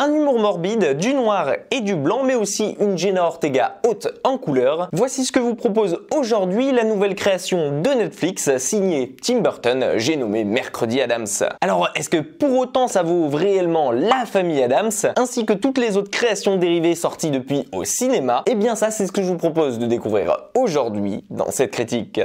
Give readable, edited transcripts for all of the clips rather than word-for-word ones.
Un humour morbide, du noir et du blanc, mais aussi une Jenna Ortega haute en couleur. Voici ce que vous propose aujourd'hui la nouvelle création de Netflix signée Tim Burton, j'ai nommé Mercredi Addams. Alors, est-ce que pour autant ça vaut réellement la famille Addams, ainsi que toutes les autres créations dérivées sorties depuis au cinéma? Eh bien ça, c'est ce que je vous propose de découvrir aujourd'hui dans cette critique.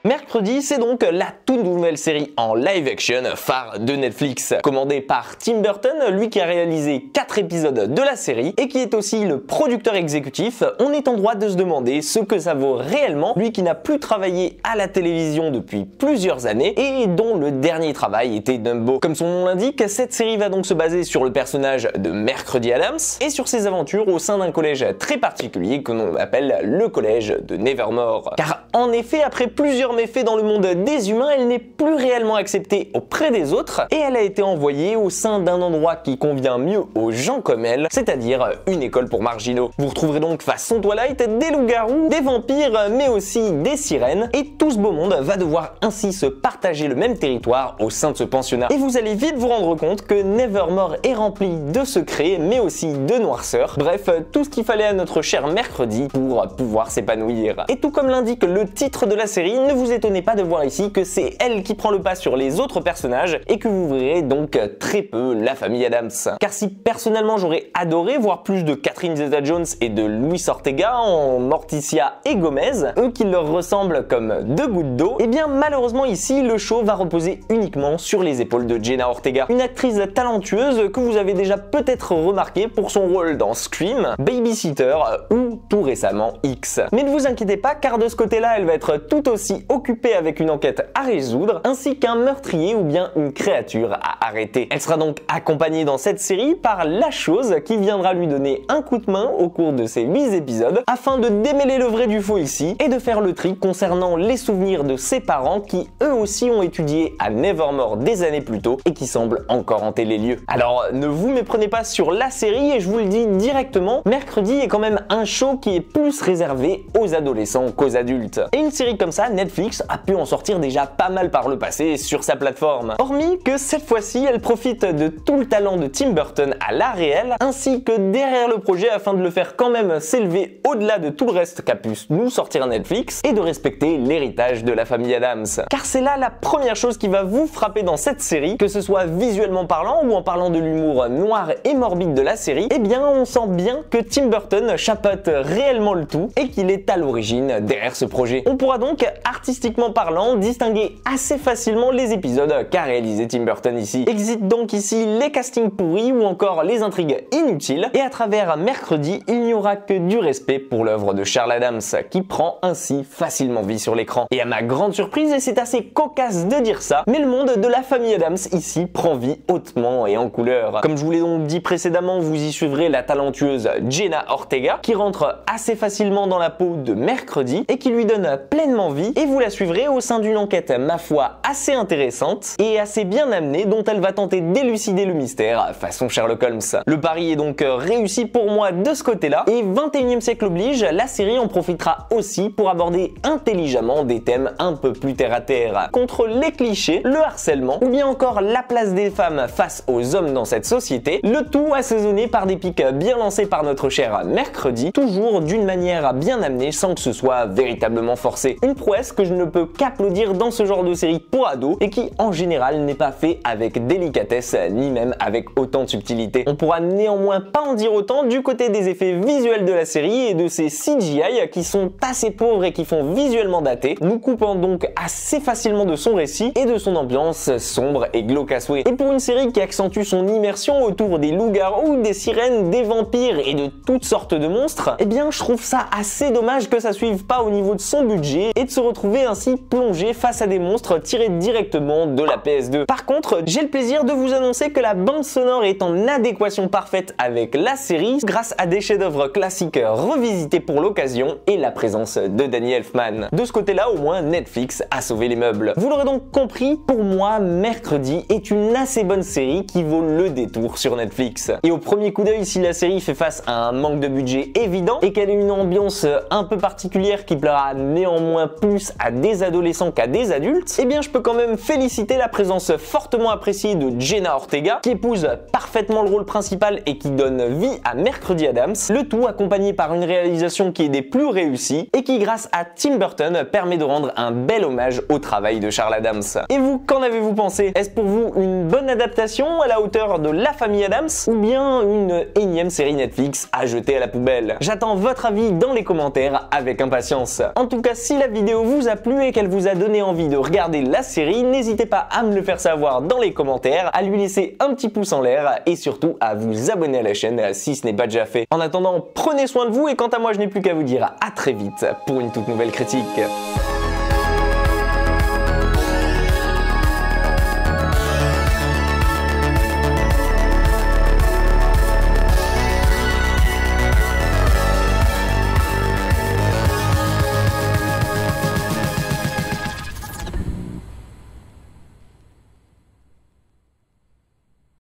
Mercredi, c'est donc la toute nouvelle série en live action phare de Netflix, commandée par Tim Burton, lui qui a réalisé 4 épisodes de la série et qui est aussi le producteur exécutif. On est en droit de se demander ce que ça vaut réellement, lui qui n'a plus travaillé à la télévision depuis plusieurs années et dont le dernier travail était Dumbo. Comme son nom l'indique, cette série va donc se baser sur le personnage de Mercredi Addams et sur ses aventures au sein d'un collège très particulier que l'on appelle le collège de Nevermore. Car en effet, après plusieurs méfaits dans le monde des humains, elle n'est plus réellement acceptée auprès des autres et elle a été envoyée au sein d'un endroit qui convient mieux aux gens comme elle, c'est-à-dire une école pour marginaux. Vous retrouverez donc façon Twilight des loups-garous, des vampires, mais aussi des sirènes, et tout ce beau monde va devoir ainsi se partager le même territoire au sein de ce pensionnat. Et vous allez vite vous rendre compte que Nevermore est rempli de secrets, mais aussi de noirceur. Bref, tout ce qu'il fallait à notre cher Mercredi pour pouvoir s'épanouir. Et tout comme l'indique le titre de la série, ne vous étonnez pas de voir ici que c'est elle qui prend le pas sur les autres personnages et que vous verrez donc très peu la famille Addams. Car si personnellement j'aurais adoré voir plus de Catherine Zeta-Jones et de Luis Ortega en Morticia et Gomez, eux qui leur ressemblent comme deux gouttes d'eau, et bien malheureusement ici le show va reposer uniquement sur les épaules de Jenna Ortega, une actrice talentueuse que vous avez déjà peut-être remarqué pour son rôle dans Scream, Babysitter ou tout récemment X. Mais ne vous inquiétez pas, car de ce côté-là elle va être tout aussi occupée avec une enquête à résoudre, ainsi qu'un meurtrier ou bien une créature à arrêter. Elle sera donc accompagnée dans cette série par la chose qui viendra lui donner un coup de main au cours de ces 8 épisodes, afin de démêler le vrai du faux ici, et de faire le tri concernant les souvenirs de ses parents qui eux aussi ont étudié à Nevermore des années plus tôt et qui semblent encore hanter les lieux. Alors ne vous méprenez pas sur la série et je vous le dis directement, Mercredi est quand même un show qui est plus réservé aux adolescents qu'aux adultes. Et une série comme ça, Netflix a pu en sortir déjà pas mal par le passé sur sa plateforme. Hormis que cette fois-ci, elle profite de tout le talent de Tim Burton à la réelle, ainsi que derrière le projet afin de le faire quand même s'élever au-delà de tout le reste qu'a pu nous sortir Netflix et de respecter l'héritage de la famille Addams. Car c'est là la première chose qui va vous frapper dans cette série, que ce soit visuellement parlant ou en parlant de l'humour noir et morbide de la série, eh bien on sent bien que Tim Burton chapeaute réellement le tout et qu'il est à l'origine derrière ce projet. On pourra donc artistiquement parlant distinguer assez facilement les épisodes qu'a réalisé Tim Burton ici. Exit donc ici les castings pourris ou encore les intrigues inutiles, et à travers Mercredi, il n'y aura que du respect pour l'œuvre de Charles Addams qui prend ainsi facilement vie sur l'écran. Et à ma grande surprise, et c'est assez cocasse de dire ça, mais le monde de la famille Addams ici prend vie hautement et en couleur. Comme je vous l'ai donc dit précédemment, vous y suivrez la talentueuse Jenna Ortega qui rentre assez facilement dans la peau de Mercredi et qui lui donne pleinement vie, et vous la suivrez au sein d'une enquête ma foi assez intéressante et assez bien amenée dont elle va tenter d'élucider le mystère façon Sherlock Holmes. Le pari est donc réussi pour moi de ce côté-là, et 21e siècle oblige, la série en profitera aussi pour aborder intelligemment des thèmes un peu plus terre à terre, contre les clichés, le harcèlement ou bien encore la place des femmes face aux hommes dans cette société, le tout assaisonné par des pics bien lancés par notre cher Mercredi, toujours d'une manière bien amenée sans que ce soit véritablement forcé. Une prouesse que je ne peux qu'applaudir dans ce genre de série pour ados et qui en général n'est pas fait avec délicatesse ni même avec autant de subtilité. On pourra néanmoins pas en dire autant du côté des effets visuels de la série et de ses CGI qui sont assez pauvres et qui font visuellement dater, nous coupant donc assez facilement de son récit et de son ambiance sombre et glauque à souhait. Et pour une série qui accentue son immersion autour des loups-garous, des sirènes, des vampires et de toutes sortes de monstres, eh bien je trouve ça assez dommage que ça suive pas au niveau de son budget et de se retrouver ainsi plongé face à des monstres tirés directement de la PS2. Par contre, j'ai le plaisir de vous annoncer que la bande sonore est en adéquation parfaite avec la série grâce à des chefs-d'œuvre classiques revisités pour l'occasion et la présence de Danny Elfman. De ce côté-là, au moins, Netflix a sauvé les meubles. Vous l'aurez donc compris, pour moi, Mercredi est une assez bonne série qui vaut le détour sur Netflix. Et au premier coup d'œil, si la série fait face à un manque de budget évident et qu'elle a une ambiance un peu particulière qui plaira néanmoins plus à à des adolescents qu'à des adultes, eh bien je peux quand même féliciter la présence fortement appréciée de Jenna Ortega, qui épouse parfaitement le rôle principal et qui donne vie à Mercredi Addams, le tout accompagné par une réalisation qui est des plus réussies et qui, grâce à Tim Burton, permet de rendre un bel hommage au travail de Charles Addams. Et vous, qu'en avez-vous pensé? Est-ce pour vous une bonne adaptation à la hauteur de La Famille Addams ou bien une énième série Netflix à jeter à la poubelle? J'attends votre avis dans les commentaires avec impatience. En tout cas, si la vidéo vous a plu et qu'elle vous a donné envie de regarder la série, n'hésitez pas à me le faire savoir dans les commentaires, à lui laisser un petit pouce en l'air et surtout à vous abonner à la chaîne si ce n'est pas déjà fait. En attendant, prenez soin de vous et quant à moi, je n'ai plus qu'à vous dire à très vite pour une toute nouvelle critique.